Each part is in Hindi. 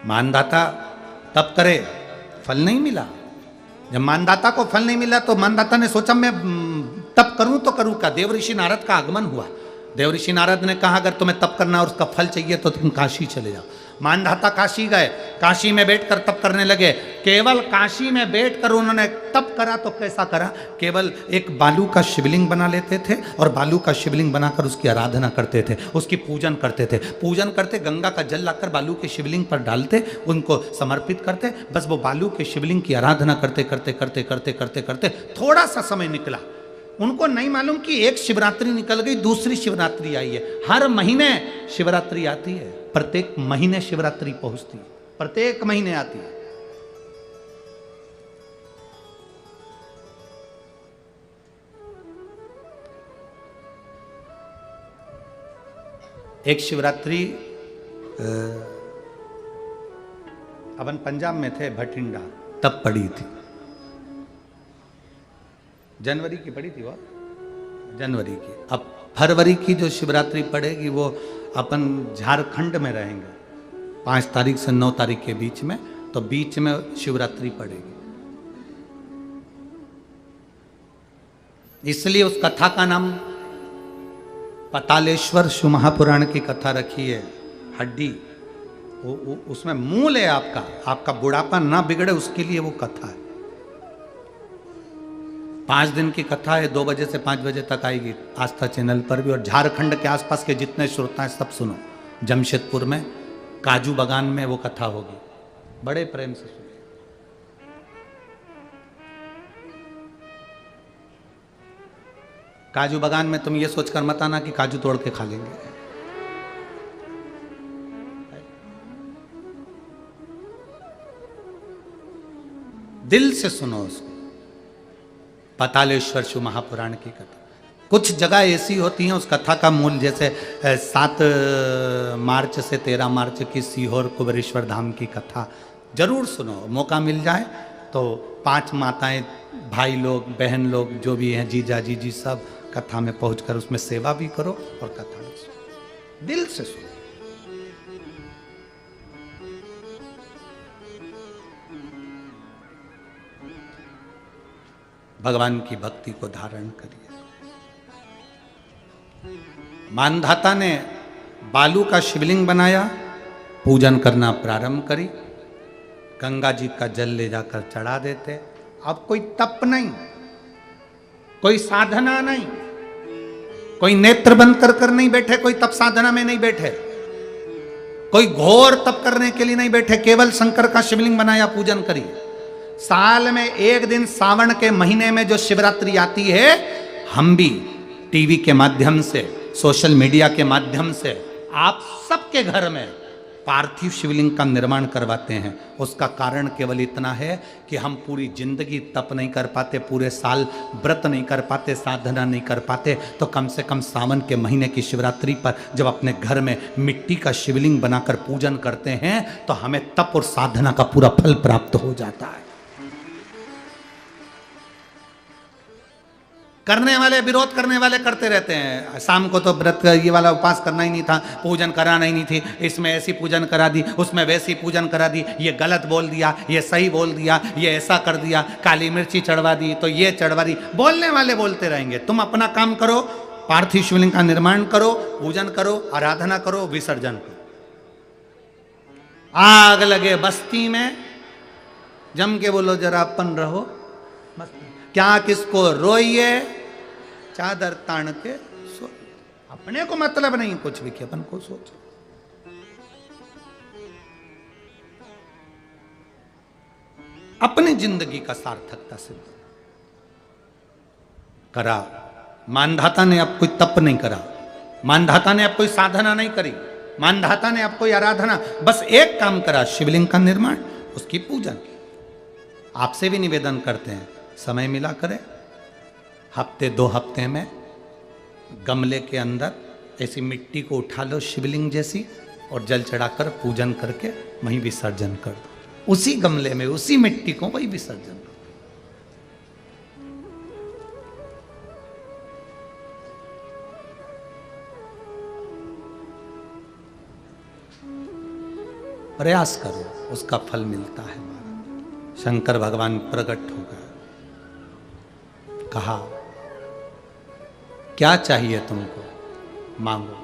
मानदाता तप करे, फल नहीं मिला। जब मानदाता को फल नहीं मिला तो मानदाता ने सोचा मैं तप करूं तो करूं क्या। देव ऋषि नारद का आगमन हुआ। देव ऋषि नारद ने कहा अगर तुम्हें तप करना और उसका फल चाहिए तो तुम काशी चले जाओ। मानधाता काशी गए, काशी में बैठकर तप करने लगे। केवल काशी में बैठकर उन्होंने तप करा तो कैसा करा, केवल एक बालू का शिवलिंग बना लेते थे और बालू का शिवलिंग बनाकर उसकी आराधना करते थे, उसकी पूजन करते थे। पूजन करते, गंगा का जल लाकर बालू के शिवलिंग पर डालते, उनको समर्पित करते। बस वो बालू के शिवलिंग की आराधना करते करते करते करते करते करते थोड़ा सा समय निकला। उनको नहीं मालूम कि एक शिवरात्रि निकल गई, दूसरी शिवरात्रि आई है। हर महीने शिवरात्रि आती है, प्रत्येक महीने शिवरात्रि पहुंचती है, प्रत्येक महीने आती है। एक शिवरात्रि अपन पंजाब में थे, भटिंडा, तब पड़ी थी। जनवरी की पड़ी थी वो, जनवरी की। अब फरवरी की जो शिवरात्रि पड़ेगी वो अपन झारखंड में रहेंगे 5 तारीख से 9 तारीख के बीच में, तो बीच में शिवरात्रि पड़ेगी। इसलिए उस कथा का नाम पतालेश्वर शिव महापुराण की कथा रखी है। हड्डी उसमें मूल है आपका, आपका बुढ़ापा ना बिगड़े उसके लिए वो कथा है। 5 दिन की कथा है, 2 बजे से 5 बजे तक आएगी आस्था चैनल पर भी। और झारखंड के आसपास के जितने श्रोता हैं सब सुनो। जमशेदपुर में काजू बागान में वो कथा होगी, बड़े प्रेम से सुनो। काजू बागान में तुम ये सोचकर मत आना कि काजू तोड़ के खा लेंगे। दिल से सुनो उसको। पतालेश्वर शिव महापुराण की कथा। कुछ जगह ऐसी होती हैं उस कथा का मूल, जैसे 7 मार्च से 13 मार्च की सीहोर कुबेरेश्वर धाम की कथा जरूर सुनो। मौका मिल जाए तो 5 माताएं, भाई लोग, बहन लोग जो भी हैं, जीजा जीजी, सब कथा में पहुंचकर उसमें सेवा भी करो और कथा भी सुनो, दिल से सुनो। भगवान की भक्ति को धारण करिए। मानधाता ने बालू का शिवलिंग बनाया, पूजन करना प्रारंभ करी, गंगा जी का जल ले जाकर चढ़ा देते। अब कोई तप नहीं, कोई साधना नहीं, कोई नेत्र बंद कर नहीं बैठे, कोई तप साधना में नहीं बैठे, कोई घोर तप करने के लिए नहीं बैठे, केवल शंकर का शिवलिंग बनाया, पूजन करी। साल में एक दिन सावन के महीने में जो शिवरात्रि आती है, हम भी टीवी के माध्यम से, सोशल मीडिया के माध्यम से आप सबके घर में पार्थिव शिवलिंग का निर्माण करवाते हैं। उसका कारण केवल इतना है कि हम पूरी जिंदगी तप नहीं कर पाते, पूरे साल व्रत नहीं कर पाते, साधना नहीं कर पाते, तो कम से कम सावन के महीने की शिवरात्रि पर जब अपने घर में मिट्टी का शिवलिंग बनाकर पूजन करते हैं तो हमें तप और साधना का पूरा फल प्राप्त हो जाता है। करने वाले, विरोध करने वाले करते रहते हैं। शाम को तो व्रत ये वाला उपवास करना ही नहीं था, पूजन कराना ही नहीं थी, इसमें ऐसी पूजन करा दी, उसमें वैसी पूजन करा दी, ये गलत बोल दिया, ये सही बोल दिया, ये ऐसा कर दिया, काली मिर्ची चढ़वा दी तो ये चढ़वा दी। बोलने वाले बोलते रहेंगे। तुम अपना काम करो, पार्थिव शिवलिंग का निर्माण करो, पूजन करो, आराधना करो, विसर्जन करो। आग लगे बस्ती में, जम के बोलो जरा अपन रहो, क्या किसको रोइए, चादर तान के सो। अपने को मतलब नहीं कुछ भी कि अपन को सोचो। अपनी जिंदगी का सार्थकता सिद्ध करा। मानधाता ने अब कोई तप नहीं करा, मानधाता ने अब कोई साधना नहीं करी, मानधाता ने अब कोई आराधना, बस एक काम करा, शिवलिंग का निर्माण, उसकी पूजन। आपसे भी निवेदन करते हैं, समय मिला करें, हफ्ते 2 हफ्ते में गमले के अंदर ऐसी मिट्टी को उठा लो शिवलिंग जैसी, और जल चढ़ाकर पूजन करके वहीं विसर्जन कर दो। उसी गमले में, उसी मिट्टी को वहीं विसर्जन करो। प्रयास करो, उसका फल मिलता है। शंकर भगवान प्रकट हो गए, कहा क्या चाहिए तुमको, मांगो।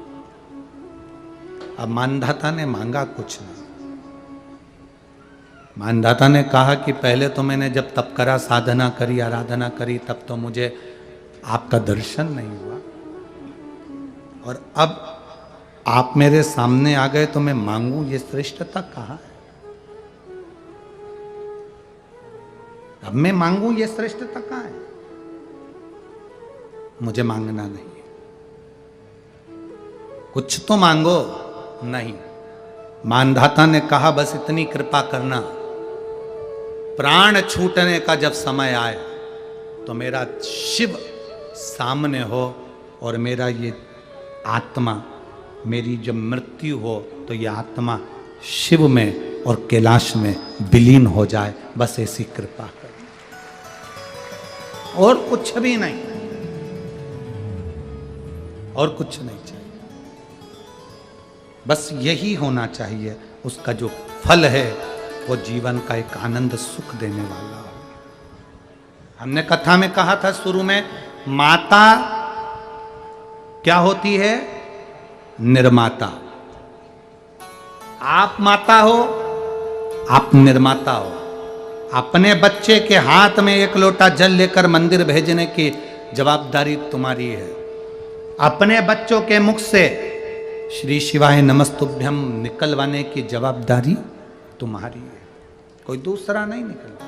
अब मानधाता ने मांगा कुछ नहीं। मानधाता ने कहा कि पहले तो मैंने जब तप करा, साधना करी, आराधना करी, तब तो मुझे आपका दर्शन नहीं हुआ, और अब आप मेरे सामने आ गए तो मैं मांगू, ये श्रेष्ठता कहाँ है? अब मैं मांगू, ये श्रेष्ठता कहाँ है? मुझे मांगना नहीं है। कुछ तो मांगो। नहीं, मानधाता ने कहा बस इतनी कृपा करना, प्राण छूटने का जब समय आए तो मेरा शिव सामने हो और मेरा ये आत्मा, मेरी जब मृत्यु हो तो ये आत्मा शिव में और कैलाश में विलीन हो जाए, बस ऐसी कृपा कर, और कुछ भी नहीं, और कुछ नहीं चाहिए। बस यही होना चाहिए। उसका जो फल है वो जीवन का एक आनंद सुख देने वाला हो। हमने कथा में कहा था शुरू में, माता क्या होती है? निर्माता। आप माता हो, आप निर्माता हो। अपने बच्चे के हाथ में एक लोटा जल लेकर मंदिर भेजने की जवाबदारी तुम्हारी है। अपने बच्चों के मुख से श्री शिवाय नमस्तुभ्यम निकलवाने की जवाबदारी तुम्हारी है, कोई दूसरा नहीं निकलता।